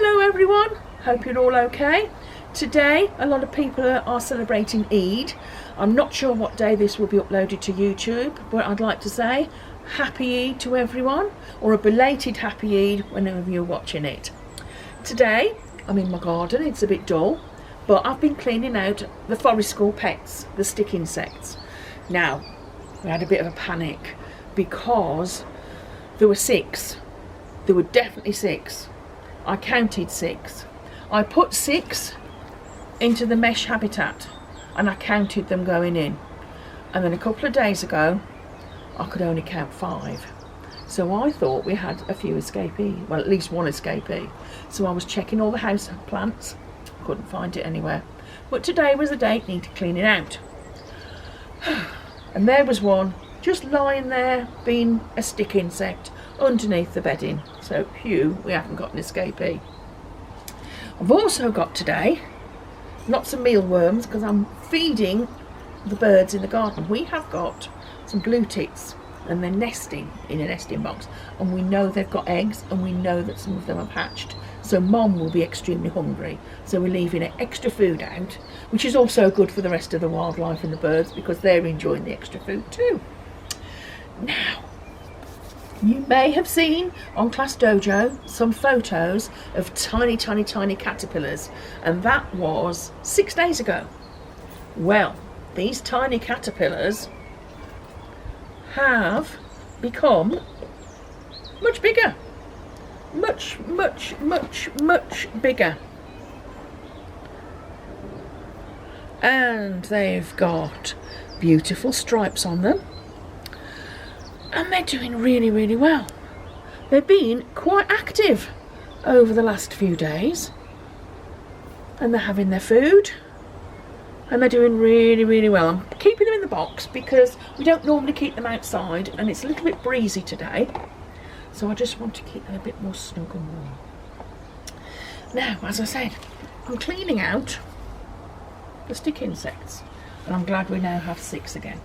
Hello everyone, hope you're all okay. Today a lot of people are celebrating Eid. I'm not sure what day this will be uploaded to YouTube, but I'd like to say happy Eid to everyone, or a belated happy Eid whenever you're watching it. Today I'm in my garden, it's a bit dull, but I've been cleaning out the forest school pets, the stick insects. Now, we had a bit of a panic because there were 6. There were definitely 6. I counted 6. I put 6 into the mesh habitat and I counted them going in. And then a couple of days ago, I could only count 5. So I thought we had a few escapees, well, at least one escapee. So I was checking all the house plants, couldn't find it anywhere. But today was the day needed cleaning out. And there was one just lying there being a stick insect underneath the bedding. So phew, we haven't got an escapee. I've also got today lots of mealworms because I'm feeding the birds in the garden. We have got some blue tits and they're nesting in a nesting box, and we know they've got eggs and we know that some of them have hatched. So mom will be extremely hungry, so we're leaving extra food out, which is also good for the rest of the wildlife and the birds because they're enjoying the extra food too. Now, you may have seen on Class Dojo some photos of tiny caterpillars, and that was 6 days ago. Well, these tiny caterpillars have become much bigger. Much bigger. And they've got beautiful stripes on them. And they're doing really well. They've been quite active over the last few days. And they're having their food. And they're doing really well. I'm keeping them in the box because we don't normally keep them outside and it's a little bit breezy today. So I just want to keep them a bit more snug and warm. Now, as I said, I'm cleaning out the stick insects. And I'm glad we now have 6 again.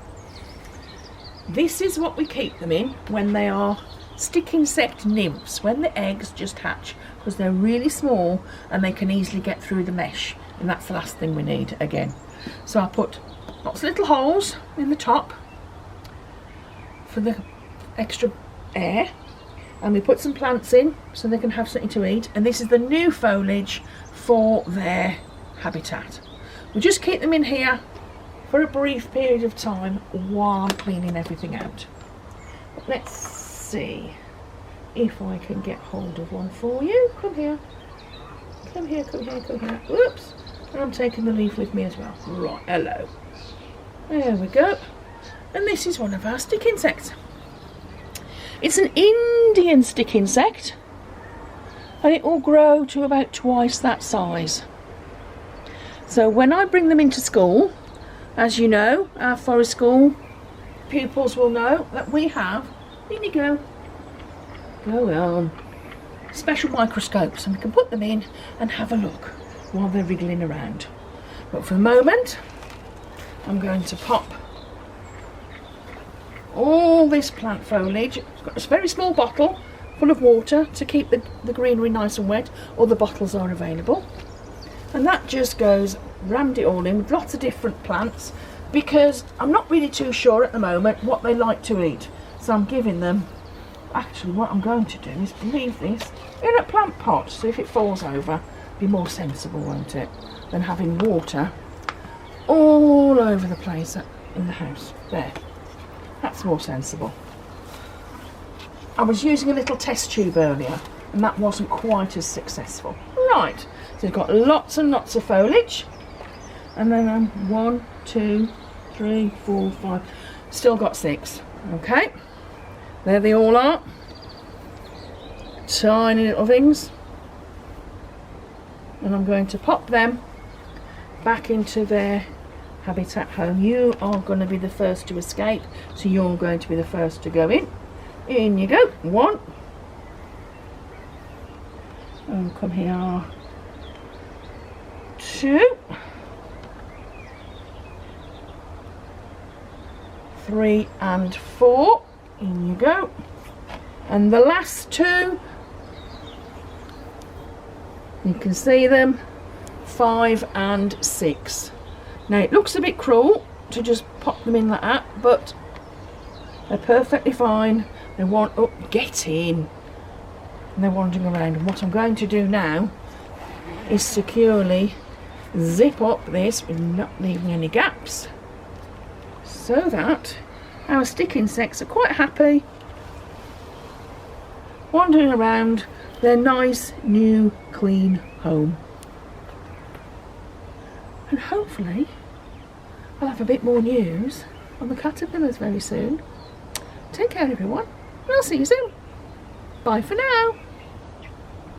This is what we keep them in when they are stick insect nymphs, when the eggs just hatch, because they're really small and they can easily get through the mesh, and that's the last thing we need again. So I put lots of little holes in the top for the extra air, and we put some plants in so they can have something to eat, and this is the new foliage for their habitat. We just keep them in here for a brief period of time while I'm cleaning everything out. But let's see if I can get hold of one for you. Come here. Come here. Whoops. And I'm taking the leaf with me as well. Right, hello. There we go. And this is one of our stick insects. It's an Indian stick insect. And it will grow to about twice that size. So when I bring them into school, as you know, our forest school pupils will know that we have, in you go on, special microscopes, and we can put them in and have a look while they're wriggling around. But for the moment, I'm going to pop all this plant foliage. It's got this very small bottle full of water to keep the greenery nice and wet, or the bottles are available. And that just goes, rammed it all in with lots of different plants, because I'm not really too sure at the moment what they like to eat. So I'm giving them, actually what I'm going to do is leave this in a plant pot, so if it falls over, be more sensible, won't it, than having water all over the place in the house. There, that's more sensible. I was using a little test tube earlier and that wasn't quite as successful. Right, so we've got lots and lots of foliage, and then 1, 2, 3, 4, 5, still got 6. Okay, there they all are, tiny little things, and I'm going to pop them back into their habitat home. You are going to be the first to escape, so you're going to be the first to go in. In you go. 1, and come here, 2, 3 and 4. In you go. And the last 2 You can see them, 5 and 6. Now it looks a bit cruel to just pop them in like that, but they're perfectly fine. They want, oh, get in. And they're wandering around. And what I'm going to do now is securely zip up this with not leaving any gaps, so that our stick insects are quite happy wandering around their nice new clean home. And hopefully I'll have a bit more news on the caterpillars very soon. Take care everyone, and I'll see you soon. Bye for now.